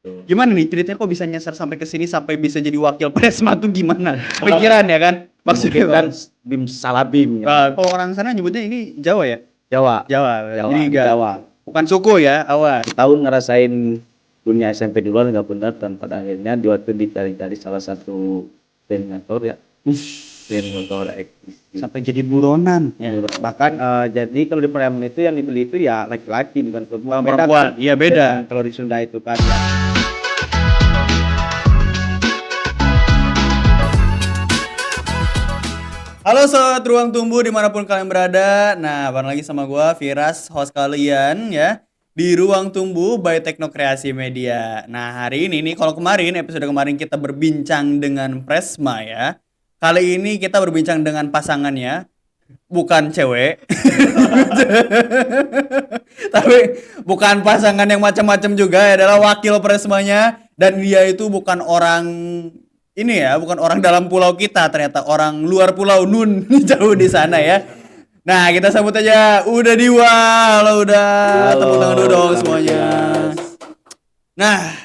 Gimana nih ceritanya kok bisa nyasar sampai ke sini sampai bisa jadi wakil Presma tuh gimana? Kepikiran ya kan? Maksudnya Mungkin kan Bang. BIM salah BIM ya. Kalau orang sana nyebutnya ini Jawa ya? Jawa, Jawa. Jawa, Jadi di enggak Jawa. bukan suku ya, awal. Tahun ngerasain dunia SMP di luar nggak benar dan pada akhirnya di waktu dicari-cari salah satu koordinator ya, koordinator ekstisi. Sampai jadi buronan. Ya. Bahkan jadi kalau di Palembang itu yang dibeli itu ya laki-laki bukan perempuan. Perempuan, iya beda. Kalau di Sunda itu kan ya. Halo Sobat Ruang Tumbuh dimanapun kalian berada. Nah, bareng lagi sama gua Firas, host kalian ya di Ruang Tumbuh by Teknokreasi Media. Nah, hari ini nih, kalau kemarin episode kemarin kita berbincang dengan Presma ya. Kali ini kita berbincang dengan pasangannya, bukan cewek. Tapi bukan pasangan yang macam-macam juga, adalah wakil Presmanya dan dia itu bukan orang ini ya, bukan orang dalam pulau kita, ternyata orang luar pulau Nun jauh di sana ya. Nah, kita sambut aja Uda Diwa. Halo Uda, tepuk tangan dulu dong semuanya. Nah,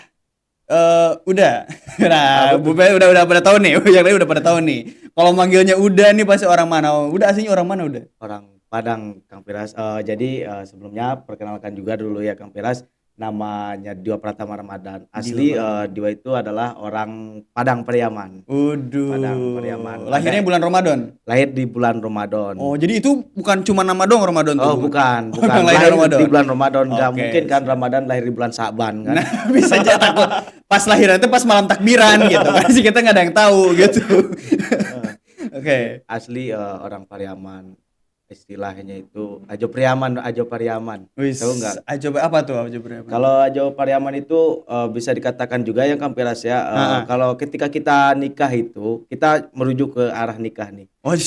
udah. Nah, udah pada tahu nih. Yang lain udah pada tahu nih. Kalau manggilnya Uda nih pasti orang mana? Udah aslinya orang mana udah? Orang Padang, Kang Firas. Jadi sebelumnya perkenalkan juga dulu ya Kang Firas, namanya Diwa Pratama Ramadan. Asli Diwa itu adalah orang Padang Pariaman. Padang Pariaman. Lahirnya bulan Ramadan. Lahir di bulan Ramadan. Oh, jadi itu bukan cuma nama dong Ramadan tuh. Oh, bukan. lahir Lahir di bulan Ramadan. Nggak Oke. mungkin kan Ramadan lahir di bulan Sa'ban kan. Nah, bisa aja takut pas lahiran itu pas malam takbiran gitu kan. Sih kita nggak ada yang tahu gitu. Oke. Asli orang Pariaman. Istilahnya itu Ajo Pariaman. Wis, Tahu nggak? Ajo apa tuh Ajo Pariaman? Kalau Ajo Pariaman itu bisa dikatakan juga yang Kang Firas ya. Kalau ketika kita nikah itu kita merujuk ke arah nikah nih. Oh,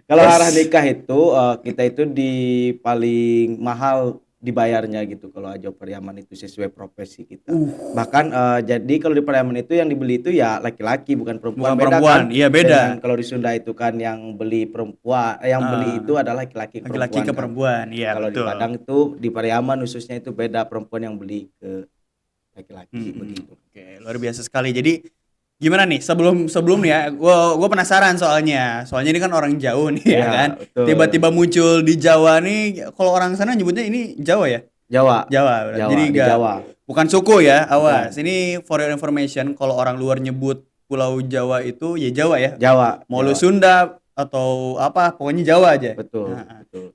Kalau arah nikah itu kita itu di paling mahal dibayarnya gitu kalau Ajo Pariaman itu sesuai profesi kita. Bahkan jadi kalau di Pariaman itu yang dibeli itu ya laki-laki bukan perempuan. Bukan perempuan, iya beda. Dengan kalau di Sunda itu kan yang beli perempuan, yang beli itu adalah laki-laki ke perempuan, iya kalau betul. di Padang itu di Pariaman khususnya itu beda, perempuan yang beli ke laki-laki begitu. Oke, luar biasa sekali. Jadi gimana nih sebelum ya, gue penasaran soalnya ini kan orang jauh nih ya kan. Betul. Tiba-tiba muncul di Jawa nih. Kalau orang sana nyebutnya ini Jawa ya? Jawa. Jadi Jawa. Bukan suku ya, awas. Ini for your information, kalau orang luar nyebut Pulau Jawa itu ya Jawa ya. Jawa. Mau lu Sunda atau apa, pokoknya Jawa aja. Betul.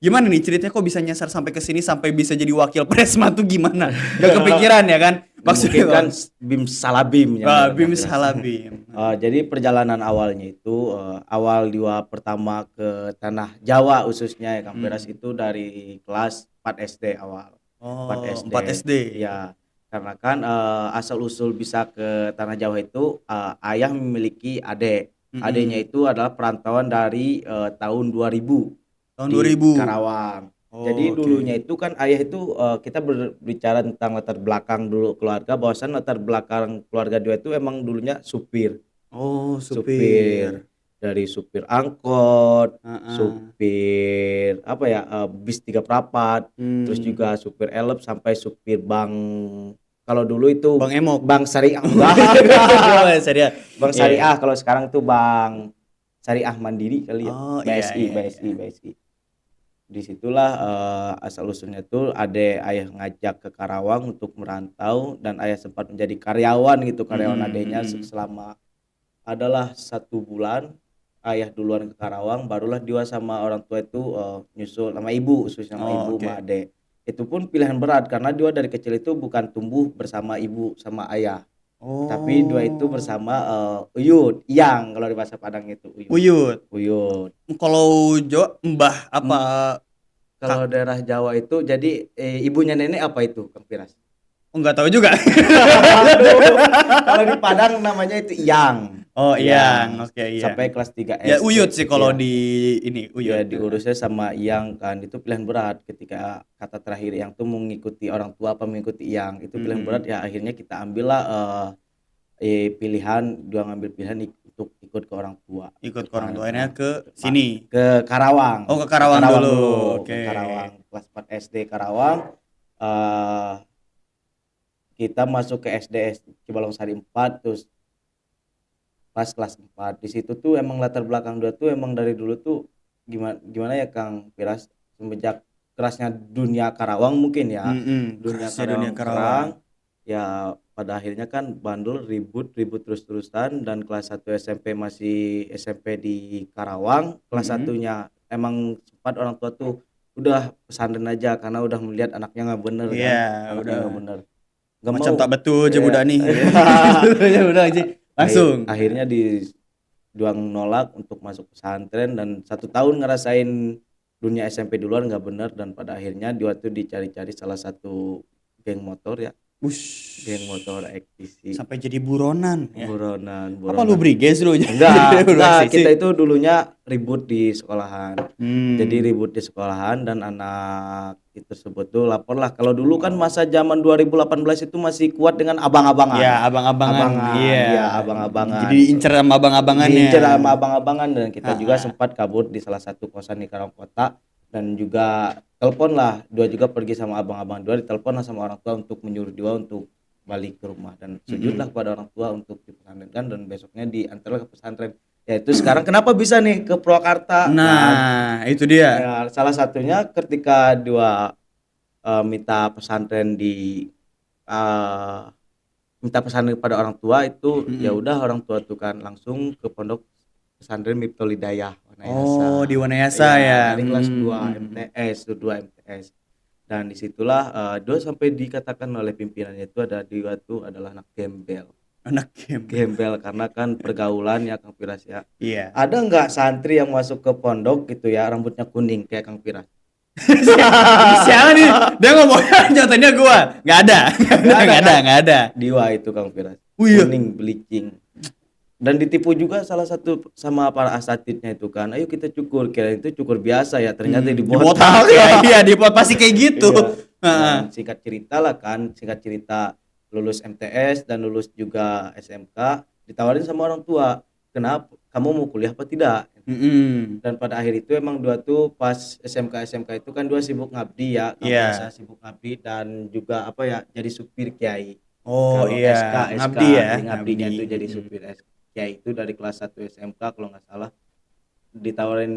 Gimana nih ceritanya kok bisa nyasar sampai ke sini sampai bisa jadi wakil Presma tuh gimana? Gak kepikiran ya kan? Maksudnya kan BIM salah BIM ya. BIM salah BIM. Jadi perjalanan awalnya itu awal Diwa pertama ke tanah Jawa khususnya ya Kang Firas itu dari kelas 4 SD awal. Oh, 4 SD. Ya. Karena kan asal usul bisa ke tanah Jawa itu ayah memiliki adik. Adiknya itu adalah perantauan dari tahun 2000. Tahun di 2000. Karawang. Jadi dulunya itu kan ayah itu kita berbicara tentang latar belakang dulu keluarga, bahwasan latar belakang keluarga dia itu emang dulunya supir. Oh, supir. Dari supir angkot, supir apa ya, bis 3 perapat, terus juga supir elep sampai supir bank. Kalau dulu itu Bang Emok, Bank Syariah. Bank Syariah, kalau sekarang tuh Bank Syariah Mandiri kali ya. BSI. Disitulah asal usulnya tuh ayah ngajak ke Karawang untuk merantau dan ayah sempat menjadi karyawan gitu, karyawan adanya selama adalah 1 bulan. Ayah duluan ke Karawang, barulah Diwa sama orang tua itu nyusul sama ibu, khususnya sama ibu sama adek. Itu pun pilihan berat karena Diwa dari kecil itu bukan tumbuh bersama ibu sama ayah. Tapi Diwa itu bersama Uyut, Iyang kalau di bahasa Padang itu Uyut. Kalau Jawa mbah apa? Kalau daerah Jawa itu jadi ibunya nenek apa itu Kang Firas? Enggak tahu juga. Kalau di Padang namanya itu Iyang. Oh, Iyang. Oke, Iyang. Sampai kelas 3 SD. Ya Uyut sih kalau di ini Uyut. Ya diurusnya sama Iyang kan, itu pilihan berat ketika kata terakhir yang tuh mengikuti orang tua apa mengikuti Iyang. Itu pilihan berat ya, akhirnya kita ambillah Dia ngambil pilihan untuk ikut ke orang tua. Ikut ke orang tua, akhirnya ke sini. Ke Karawang. Oh, ke Karawang dulu. Oke. Ke Karawang, kelas 4 SD Karawang. kita masuk ke SD Cibalong Sari 4, terus pas kelas 4 di situ tuh emang latar belakang dia tuh emang dari dulu tuh gimana gimana ya Kang Piras, semenjak kerasnya dunia Karawang mungkin ya, dunia Kerasnya dunia Karawang perang Karawang. ya, pada akhirnya kan bandel ribut ribut terus-terusan, dan kelas 1 SMP masih SMP di Karawang, kelas satunya emang sempat orang tua tuh udah pesantren aja karena udah melihat anaknya nggak bener kan, Iya, anaknya udah nggak bener, nggak macam mau tak betul aja ya. budak nih. Ya udah aja. Langsung. Akhirnya dijuang nolak untuk masuk pesantren, dan 1 tahun ngerasain dunia SMP duluan nggak bener, dan pada akhirnya dia tuh dicari-cari salah satu geng motor ya, geng Wush. motor XTC, Sampai jadi buronan ya. buronan Apa lu buronan. briges lu? Enggak, kita itu dulunya ribut di sekolahan. Jadi Hmm. ribut di sekolahan, dan anak itu tersebut tuh lapor lah. Kalau dulu kan masa zaman 2018 itu masih kuat dengan abang-abangan. Ya, abang-abangan. Iya. Iya, abang-abangan. Jadi diincer sama abang-abangannya. Diincer sama abang-abangan, dan kita juga Ah, ah. sempat kabur di salah satu kosan di Karawang Kota, dan juga telepon lah. Dua juga pergi sama abang-abang dua, ditelepon lah sama orang tua untuk menyuruh dia untuk balik ke rumah, dan sujudlah kepada orang tua untuk dipesantrenkan, dan besoknya diantarlah ke pesantren. Ya itu sekarang kenapa bisa nih ke Purwakarta kan? Nah, itu dia. Ya, salah satunya ketika dua minta pesantren eh, minta pesantren kepada orang tua itu, ya udah orang tua tuh kan langsung ke pondok pesantren Miftahul Hidayah Wanayasa. Oh, di Wanayasa ya. Dari kelas 2 MTS tuh 2 MTS. Dan disitulah dia sampai dikatakan oleh pimpinannya itu dia tuh adalah anak gembel. Anak game. Gembel karena kan pergaulan ya Kang Piras ya. Iya. Ada nggak santri yang masuk ke pondok gitu ya rambutnya kuning kayak Kang Piras? Siapa nih? Dia ngomongnya nyatanya gua. Nggak ada. Nggak ada. Diwa itu Kang Piras. Oh iya. Kuning bleaching. Dan ditipu juga salah satu sama para asatidnya itu kan. Ayo kita cukur, kira itu cukur biasa ya, ternyata dibotak. Dibotak ya. Iya, dibotak pasti kayak gitu. Iya. Dan singkat cerita lah kan, singkat cerita lulus MTS dan lulus juga SMK, ditawarin sama orang tua, kenapa kamu mau kuliah apa tidak? Dan pada akhir itu emang dua tuh pas SMK itu kan dua sibuk ngabdi ya, Iya. biasa sibuk ngabdi dan juga apa ya, jadi supir kiai. Oh Kalau iya, ngabdi ya. ngabdinya Ngabdi. itu jadi supir kiai itu dari kelas 1 SMK kalau nggak salah, ditawarin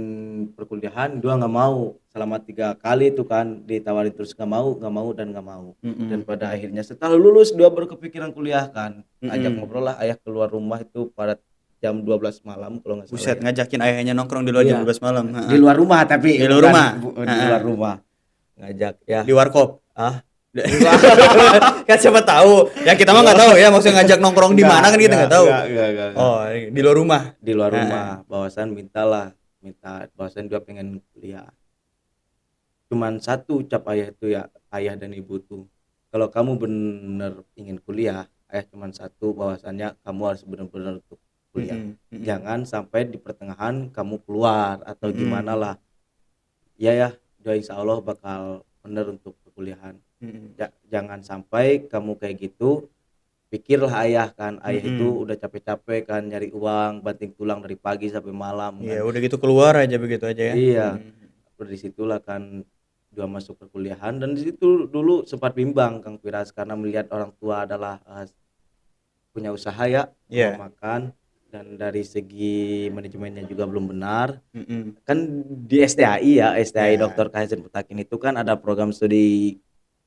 perkuliahan dua nggak mau, selama 3 kali itu kan ditawarin terus nggak mau dan nggak mau. Dan pada akhirnya setelah lulus dua baru kepikiran kuliah kan, ajak ngobrol lah ayah keluar rumah itu pada jam 12 malam kalau nggak salah. Buset, ngajakin ayahnya nongkrong di luar Iya. jam 12 malam. Di luar rumah tapi Di luar rumah? di luar rumah ngajak ya. Di warkop. Ah, Kan siapa tahu. Ya kita mah nggak tahu ya, maksudnya ngajak nongkrong di mana kan kita nggak tahu. Enggak. Oh, di luar rumah. Di luar rumah, bahwasan minta bahwasan dia pengen kuliah. Cuman satu ucap ayah itu ya, ayah dan ibu tuh, kalau kamu bener ingin kuliah, ayah cuman satu, bahwasannya kamu harus benar-benar untuk kuliah. Jangan sampai di pertengahan kamu keluar atau gimana lah. Ya, doa insya Allah bakal bener untuk perkuliahan. Jangan sampai kamu kayak gitu. Pikirlah ayah kan, ayah itu udah capek-capek kan nyari uang, banting tulang dari pagi sampai malam Iya, kan. udah gitu keluar aja begitu aja ya. Iya. Dari situlah kan dia masuk perkuliahan, dan di situ dulu sempat bimbang Kang Piras karena melihat orang tua adalah punya usaha ya, Iya. makan, dan dari segi manajemennya juga belum benar. Kan di STAI ya, STAI Ya. Dr. Kaizen Putakin itu kan ada program studi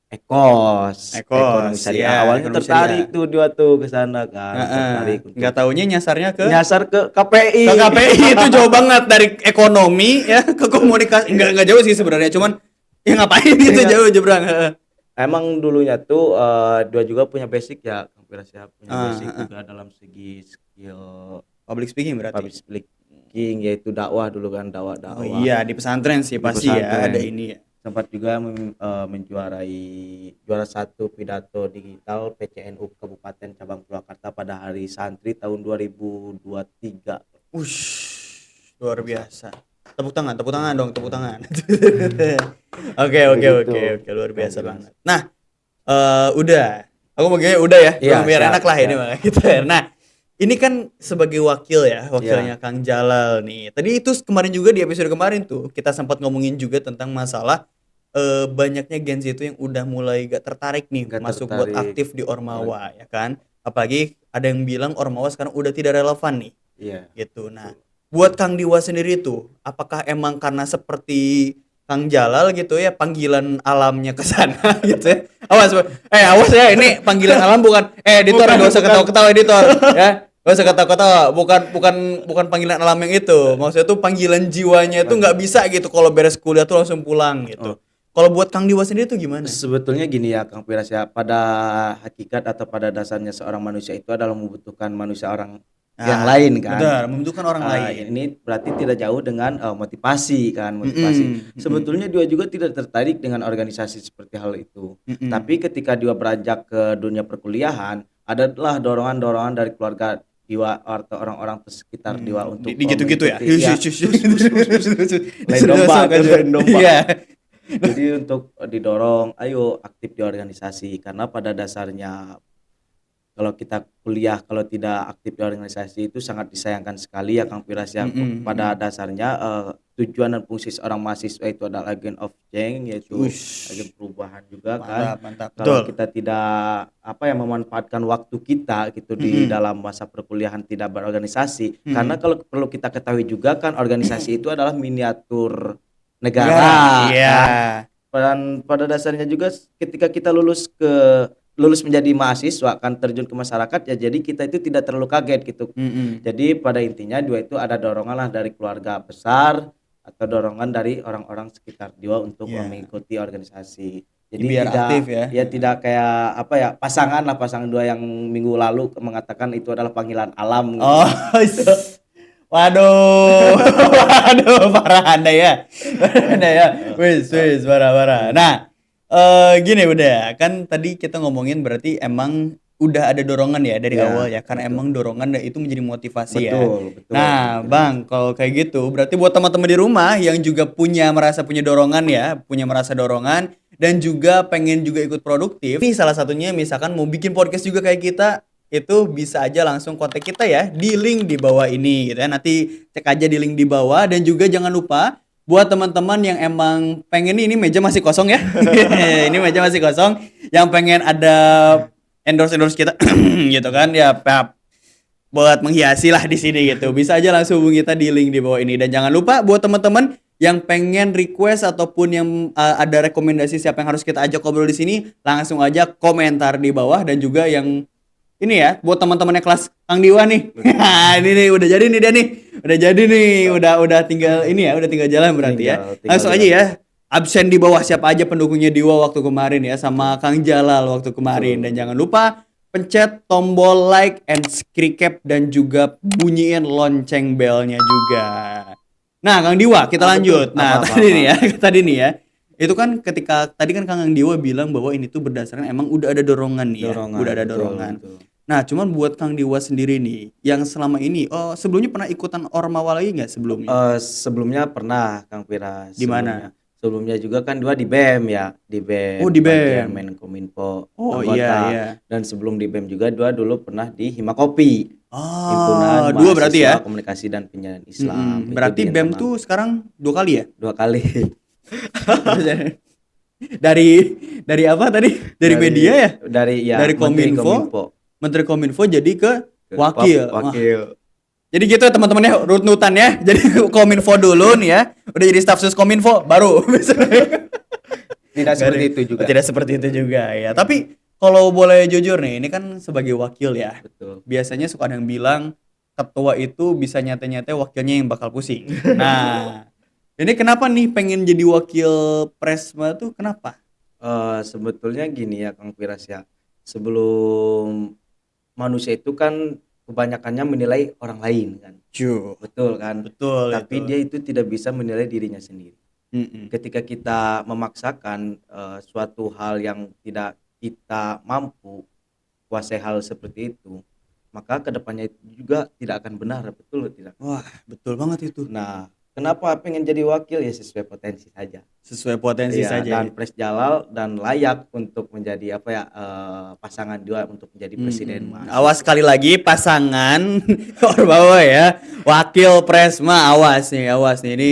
ekonomi syariah. ya, Awalnya ekonomi tertarik syariah. tuh dia tuh ke sana kan, tertarik untuk Nggak taunya nyasarnya ke nyasar ke KPI. KPI. Itu jauh banget dari ekonomi ya ke komunikasi. Nggak jauh sih sebenarnya, cuman ya ngapain gitu Iya. jauh jebrang. Emang dulunya tuh dia juga punya basic ya, Kang Piras ya, punya basic Ah. juga dalam segi skill Public speaking berarti. public speaking, yaitu dakwah dulu kan, dakwah. Oh iya, di pesantren sih Di pasti ya pesantren. ada ini ya. Sempat juga menjuarai juara 1 pidato digital PCNU Kabupaten Cabang Purwakarta pada Hari Santri tahun 2023. Ush, luar biasa. Tepuk tangan dong, tepuk tangan. Oke, Begitu. luar biasa banget. Nah, udah. Aku mungkin udah ya, Iya, biar siap, enak lah siap. ini mah kita. Nah, ini kan sebagai wakilnya Kang Jalal nih. Tadi itu kemarin juga di episode kemarin tuh kita sempat ngomongin juga tentang masalah banyaknya Gen Z itu yang udah mulai gak tertarik nih Nggak masuk buat tertarik. aktif di Ormawa ya kan. Apalagi ada yang bilang Ormawa sekarang udah tidak relevan nih Iya. gitu. Nah, buat Kang Diwa sendiri tuh, apakah emang karena seperti Kang Jalal gitu ya panggilan alamnya ke sana gitu ya? Awas ya ini panggilan alam bukan editor Bukan, gak usah bukan. ketawa-ketawa editor ya. Gak usah ketawa-ketawa, bukan panggilan alam yang itu. Maksudnya tuh panggilan jiwanya itu nggak bisa gitu kalau beres kuliah tuh langsung pulang gitu. Oh, Kalau buat Kang Diwa sendiri tuh gimana? sebetulnya gini ya Kang Piras ya, pada hakikat atau pada dasarnya seorang manusia itu adalah membutuhkan manusia orang yang Nah, lain kan. benar, membutuhkan orang lain. Ini berarti tidak jauh dengan motivasi kan, motivasi. Mm-mm, mm-mm, Sebetulnya dia juga tidak tertarik dengan organisasi seperti hal itu. mm-mm. Tapi ketika dia beranjak ke dunia perkuliahan, adalah dorongan-dorongan dari keluarga Diwa atau orang-orang sekitar Diwa untuk Gitu-gitu ya. mengikuti ya, lain Disuruh domba, kan, lain domba. Iya. Jadi untuk didorong, ayo aktif di organisasi karena pada dasarnya kalau kita kuliah kalau tidak aktif di organisasi itu sangat disayangkan sekali ya Kang Piras ya. Mm-mm, Pada mm-mm. dasarnya tujuan dan fungsi seorang mahasiswa itu adalah agent of change, yaitu Ush, agen perubahan juga kan. mantap, mantap. Kalau Betul. kita tidak memanfaatkan waktu kita gitu di Mm-mm, dalam masa perkuliahan tidak berorganisasi, karena mm-mm. kalau perlu kita ketahui juga kan organisasi itu adalah miniatur Negara. negara Iya. kan. Dan pada dasarnya juga ketika kita lulus menjadi mahasiswa kan terjun ke masyarakat ya, jadi kita itu tidak terlalu kaget gitu. Mm-mm. Jadi pada intinya dua itu ada dorongan lah dari keluarga besar atau dorongan dari orang-orang sekitar Diwa untuk Iya. mengikuti organisasi. Jadi Biar tidak aktif ya. ya tidak kayak pasangan dua yang minggu lalu mengatakan itu adalah panggilan alam gitu. Oh, waduh, waduh, parah Anda ya, wis, parah. Nah, gini udah, kan tadi kita ngomongin berarti emang udah ada dorongan ya dari Ya, awal ya, karena betul. emang dorongan itu menjadi motivasi ya. Betul. Nah, Bang, kalau kayak gitu, berarti buat teman-teman di rumah yang juga merasa punya dorongan ya, merasa dorongan dan juga pengen juga ikut produktif. Ini salah satunya misalkan mau bikin podcast juga kayak kita, itu bisa aja langsung kontak kita ya di link di bawah ini gitu ya. Nanti cek aja di link di bawah dan juga jangan lupa buat teman-teman yang emang pengen ini meja masih kosong ya. Ini meja masih kosong yang pengen ada endorse kita gitu kan ya, buat menghiasi lah di sini gitu. Bisa aja langsung hubungi kita di link di bawah ini dan jangan lupa buat teman-teman yang pengen request ataupun yang ada rekomendasi siapa yang harus kita ajak ngobrol di sini, langsung aja komentar di bawah. Dan juga yang ini ya buat teman-temannya kelas Kang Diwa nih. Ini nih udah jadi nih dia nih. Udah jadi nih, udah tinggal ini ya, udah tinggal jalan berarti ya. Tinggal Langsung aja ya. Absen di bawah siapa aja pendukungnya Diwa waktu kemarin ya, sama Kang Jalal waktu kemarin. Dan jangan lupa pencet tombol like and subscribe dan juga bunyiin lonceng belnya juga. Nah, Kang Diwa, kita lanjut. Betul. Nah, Apa. tadi nih ya. Itu kan ketika tadi kan Kang Diwa bilang bahwa ini tuh berdasarkan emang udah ada dorongan nih ya. Udah ada betul, dorongan. betul. Nah, cuman buat Kang Diwa sendiri nih, yang selama ini, sebelumnya pernah ikutan Ormawa lagi nggak sebelumnya? Sebelumnya pernah Kang Pira. Di mana? Sebelumnya juga kan dua di BEM ya, di BEM. Oh, di bagian BEM. Menkominfo Oh anggota. iya. Dan sebelum di BEM juga dulu pernah di Himakopi, Oh, Himpunan dua berarti ya? Mahasiswa Komunikasi dan Penyiaran Islam. Itu Berarti di BEM internal. tuh sekarang 2 kali ya? 2 kali. dari apa tadi? Dari media ya? Dari Dari Menteri Kominfo. Menteri Kominfo jadi ke wakil. Wah, Wakil. jadi gitu teman-teman ya, runutan ya. Jadi Kominfo dulu nih ya. Udah jadi staf sus Kominfo baru. Tidak seperti itu juga. Tidak seperti itu juga ya. Tapi kalau boleh jujur nih, ini kan sebagai wakil ya. Betul. Biasanya suka ada yang bilang ketua itu bisa nyate-nyate wakilnya yang bakal pusing. Nah, ini kenapa nih pengen jadi wakil Presma tuh kenapa? Sebetulnya gini ya Kang Piras ya. Sebelum manusia itu kan kebanyakannya menilai orang lain kan. Betul kan? Betul. Tapi dia itu tidak bisa menilai dirinya sendiri. Ketika kita memaksakan suatu hal yang tidak kita mampu kuasai hal seperti itu, maka kedepannya itu juga tidak akan benar, betul tidak? Wah, betul banget itu. Nah, kenapa pengen jadi wakil ya sesuai potensi saja. Sesuai potensi Iya, saja. dan Pres Jalal dan layak untuk menjadi pasangan dia untuk menjadi presiden. Awas sekali lagi pasangan Ormawa ya, wakil Presma, awas nih ini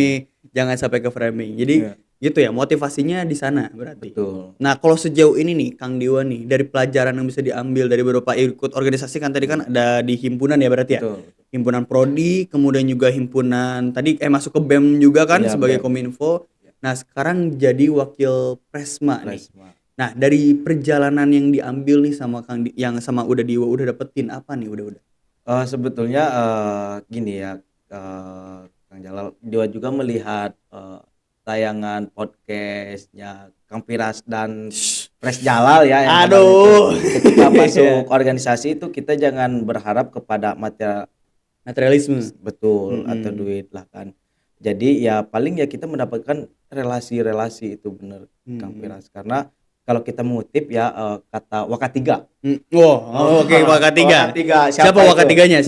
jangan sampai ke framing. Jadi Gitu ya, motivasinya di sana berarti. Betul. Nah, kalau sejauh ini nih Kang Dewa nih, dari pelajaran yang bisa diambil dari beberapa ikut organisasi kan tadi kan ada di himpunan ya berarti ya? Betul. Himpunan prodi, kemudian juga himpunan tadi masuk ke BEM juga kan Iya, sebagai BEM. Kominfo. Nah, sekarang jadi wakil Presma nih. Presma. Nah, dari perjalanan yang diambil nih sama yang sama udah Dewa udah dapetin apa nih udah? Sebetulnya gini ya, Kang Jalal, Dewa juga melihat tayangan podcastnya Kang Piras dan Pres Jalal ya yang kemarin itu. Aduh. Ketika masuk organisasi itu kita jangan berharap kepada Materialisme. betul atau duit lah kan. Jadi ya paling ya kita mendapatkan relasi-relasi itu bener Kang Piras, karena kalau kita mengutip ya kata Wakatiga. Oke, Wakatiga. Siapa Wakatiganya?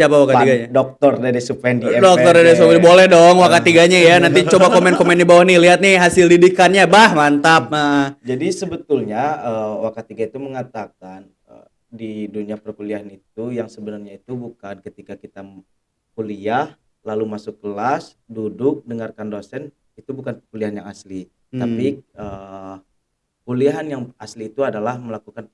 Dokter Dede Supendi. Dokter Dede Supendi, boleh dong Wakatiganya ya. Nanti coba komen-komen di bawah nih, lihat nih hasil didikannya, mantap. Jadi sebetulnya Wakatiga itu mengatakan di dunia perkuliahan itu yang sebenarnya itu bukan ketika kita kuliah lalu masuk kelas, duduk, dengarkan dosen, itu bukan kuliahan yang asli. Tapi kuliahan yang asli itu adalah melakukan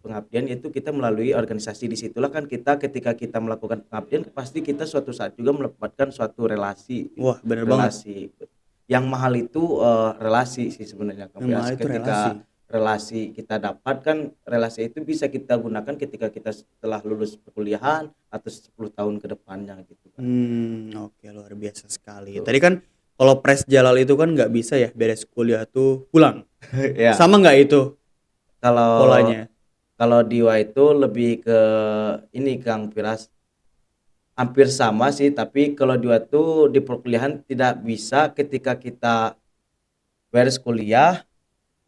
pengabdian, yaitu kita melalui organisasi. Disitulah kan kita ketika kita melakukan pengabdian pasti kita suatu saat juga mendapatkan suatu relasi. Wah, bener relasi banget. Yang mahal itu relasi sih sebenarnya. Ketika relasi kita dapatkan, relasi itu bisa kita gunakan ketika kita setelah lulus perkuliahan atau 10 tahun ke depannya gitu kan. Oke, luar biasa sekali. Tadi kan kalau Pres Jalal itu kan nggak bisa ya beres kuliah tuh pulang. Ya. Sama nggak itu polanya? Kalau Dewa itu lebih ke ini Kang Piras, hampir sama sih, tapi kalau Dewa tuh di perkuliahan tidak bisa ketika kita beres kuliah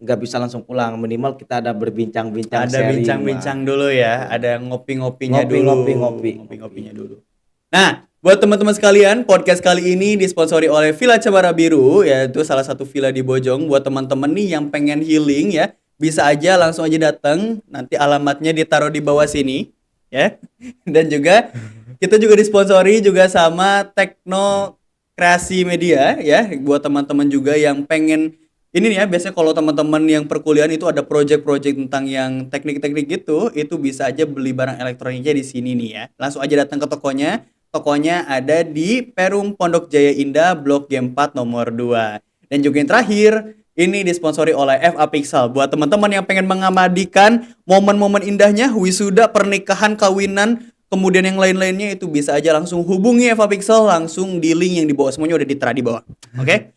nggak bisa langsung pulang, minimal kita ada berbincang-bincang, ada bincang-bincang dulu ya, ada ngopi-ngopinya dulu. Nah, buat teman-teman sekalian, podcast kali ini disponsori oleh Villa Cemara Biru, yaitu salah satu villa di Bojong. Buat teman-teman nih yang pengen healing ya, bisa aja langsung aja datang. Nanti alamatnya ditaruh di bawah sini, ya. Dan juga kita juga disponsori juga sama Tekno Kreasi Media ya, buat teman-teman juga yang pengen ini nih ya, biasanya kalau teman-teman yang perkuliahan itu ada project-project tentang yang teknik-teknik gitu, itu bisa aja beli barang elektroniknya di sini nih ya. Langsung aja datang ke tokonya. Tokonya ada di Perum Pondok Jaya Indah, Blok G4 nomor 2. Dan juga yang terakhir, ini disponsori oleh FA Pixel. Buat teman-teman yang pengen mengabadikan momen-momen indahnya, wisuda, pernikahan, kawinan, kemudian yang lain-lainnya, itu bisa aja langsung hubungi FA Pixel langsung di link yang di bawah, semuanya udah ditera di bawah. Oke?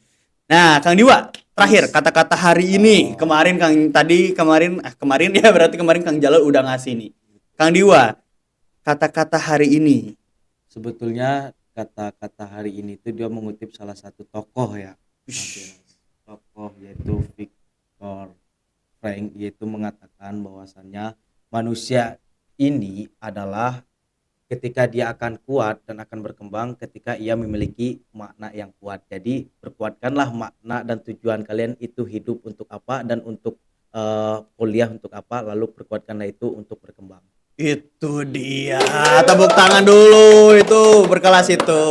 Nah, Kang Dewa, terakhir kata-kata hari ini. Kemarin ya, berarti kemarin Kang Jalal udah ngasih nih. Kang Dewa, kata-kata hari ini. Sebetulnya kata-kata hari ini tuh dia mengutip salah satu tokoh ya. Tokoh yaitu Viktor Frank, yaitu mengatakan bahwasannya manusia ini adalah ketika dia akan kuat dan akan berkembang ketika ia memiliki makna yang kuat. Jadi perkuatkanlah makna dan tujuan kalian itu hidup untuk apa dan untuk kuliah untuk apa, lalu perkuatkanlah itu untuk berkembang. Itu dia, tepuk tangan dulu, itu berkelas itu.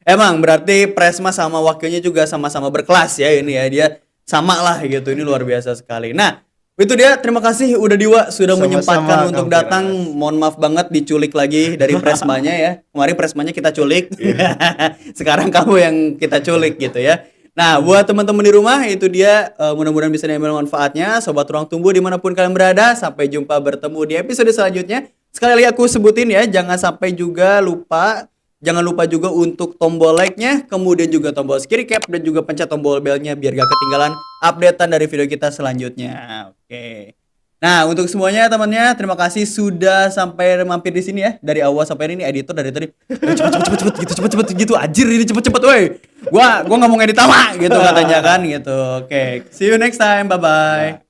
Emang berarti Presma sama wakilnya juga sama-sama berkelas ya ini ya, dia sama lah gitu, ini luar biasa sekali. Nah, itu dia, terima kasih udah Dewa sudah menyempatkan untuk datang. Mohon maaf banget diculik lagi dari Presmanya ya. Kemarin Presmanya kita culik, sekarang kamu yang kita culik gitu ya. Nah, buat teman-teman di rumah itu dia, mudah-mudahan bisa diambil manfaatnya. Sobat Ruang Tumbuh dimanapun kalian berada, sampai jumpa bertemu di episode selanjutnya. Sekali lagi aku sebutin ya, jangan lupa juga untuk tombol like-nya, kemudian juga tombol skip recap dan juga pencet tombol bell-nya biar gak ketinggalan updatean dari video kita selanjutnya. Oke. Nah, untuk semuanya temannya, terima kasih sudah sampai mampir di sini ya. Dari awal sampai ini editor dari tadi cepet gitu, anjir ini cepet woi. Gua nggak mau ngedit lama gitu katanya kan gitu. Oke, see you next time. Bye bye.